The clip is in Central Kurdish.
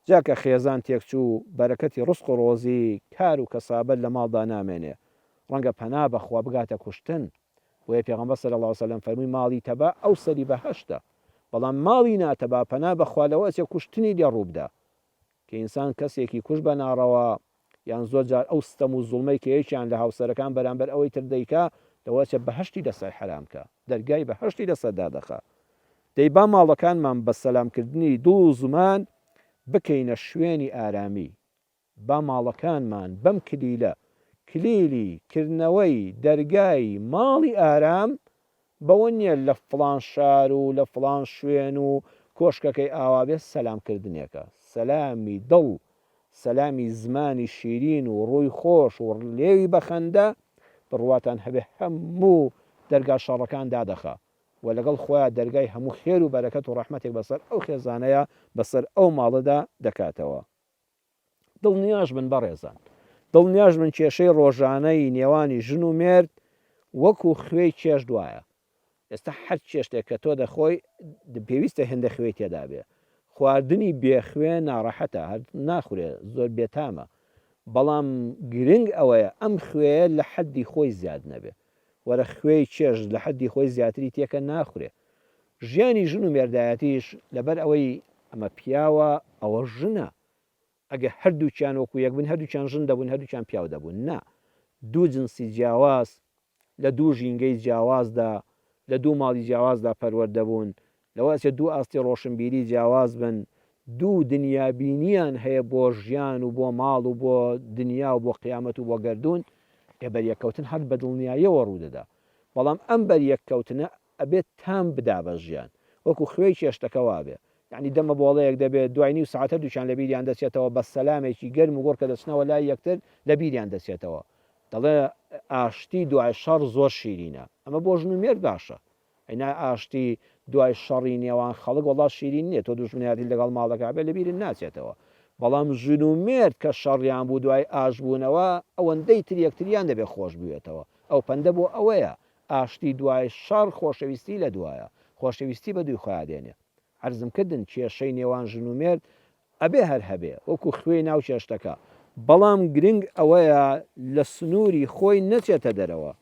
جاکە خێزان تێکچوو بەرەکەتی ڕسق و ڕۆزی کار و کەسابەت لە ماڵدا نامێنێ ڕەنگە پەنا بەخوا بگاتە کوشتن وەیە پێغەمبەر صلی الله علیه وسلم فەرمووی ماڵی تەبا ئەو سەری بەهەشتە بەڵام ماڵی ناتەبا پەنا بەخوا لەوە ئەچێ کوشتنی لێ ڕووبدا کە ئینسان کەسێکی کوش بە ناڕەوە یان زۆر جار ئەو ستەم و زوڵمەی کە یەکیان لە هاوسەرەکان بەرامبەر ئەوەی تر دەیکا لەوەچە بەهەشتی لەسەر حرامکە دەرگای بەهەشتی لەسەردا دەخا دەی با ماڵەکانمان بە سەلامکردنی دڵ و زومان بکەینە شوێنی ئارامی با ماڵەکانمان بەم کلیلە کلیلی کردنەوەی دەرگای ماڵی ئارام بەوە نییە لە فڵان شار و لە فڵان شوێن و کۆشکەکەی ئاوابێ سەلامکردنێکە سەلامی دڵ سەلامی زمانی شیرین و ڕووی خۆش و لێوی بەخەندە بڕواتان هەبێ هەموو دەرگا شەڕەکان دادەخا و لەگەڵ خۆیان دەرگای هەموو خێر و بەرەکەت و ڕەحمەتێک بەسەر ئەو خێزانەیە بەسەر ئەو ماڵەدا دەکاتەوە دڵنیاش بن بەڕێزان دڵنیاش بن کێشەی ڕۆژانەی نێوانی ژن و مێرد وەکو خوێی چێش دوایە ئێستا هەر چێشتێک کە تۆ دەخۆی پێویستە هێندە خوێ تێدا بێ خواردنی بێخوێ ناڕەحەتە هەر ناخورێ زۆر بێتامە بەڵام گرنگ ئەوەیە ئەم خوێ لە حەدی خۆی زیاد نەبێ وەرە خوێی چێژ لە حەدی خۆی زیاتری تێکە ناخورێ ژیانی ژن و مێردایەتیش لەبەر ئەوەی ئەمە پیاوە ئەوە ژنە ئەگە هەردووچیان وەکو یەک بن هەردووچیان ژن دەبوون هەردووچیان پیاو دەبوون نا دوو جنسی جیاواز لە دوو ژینگەی جیاوازدا لە دوو ماڵی جیاوازدا پەروەردەبوون لەوەسێ دوو ئاستی ڕۆشنبیری جیاواز بن دوو دنیابینیان هەیە بۆ ژیان و بۆ ماڵ و بۆ دنیا و بۆ قیامەت و بۆ گەردون ئێ بەریەککەوتن هەر بە دڵنیاییەوە ڕوودەدا بەڵام ئەم بەریەککەوتنە ئەبێت تام بدا بە ژیان وەکو خوێی چێشتەکە وابێ یعنی دەمە بۆڵەیەک دەبێت دوای نیو ساعتە دووچان لە بیریان دەچێتەوە بە سەلامێکی گەرم و گۆڕ کە دەچنەوە لای یەکتر لە بیریان دەچێتەوە دەڵێ ئاشتی دوای شەڕ زۆر شیرینە ئەمە بۆ ژن و مێرد باشە ئەینا ئاشتی دوای شەڕی نێوان خەڵک وەڵا شیرین نییە تۆ دوژمنیاتی لەگەڵ ماڵەکە بێ لە بیرن ناچێتەوە بەڵام ژن و مێرد کە شەڕیان بوو دوای ئاشبوونەوە ئەوەندەی تر یەکتریان دەبێت خۆش بوێتەوە ئەو پەندە بۆ ئەوەیە ئاشتی دوای شەڕ خۆشەویستی لە دوایە خۆشەویستی بە دوی خۆیان دێنێ عەرزمکردن کێشەی نێوان ژن و مێرد ئەبێ هەر هەبێ وەکو خوێی ناو چێشتەکە بەڵام گرنگ ئەوەیە لە سنووری خۆی نەچێتە دەرەوە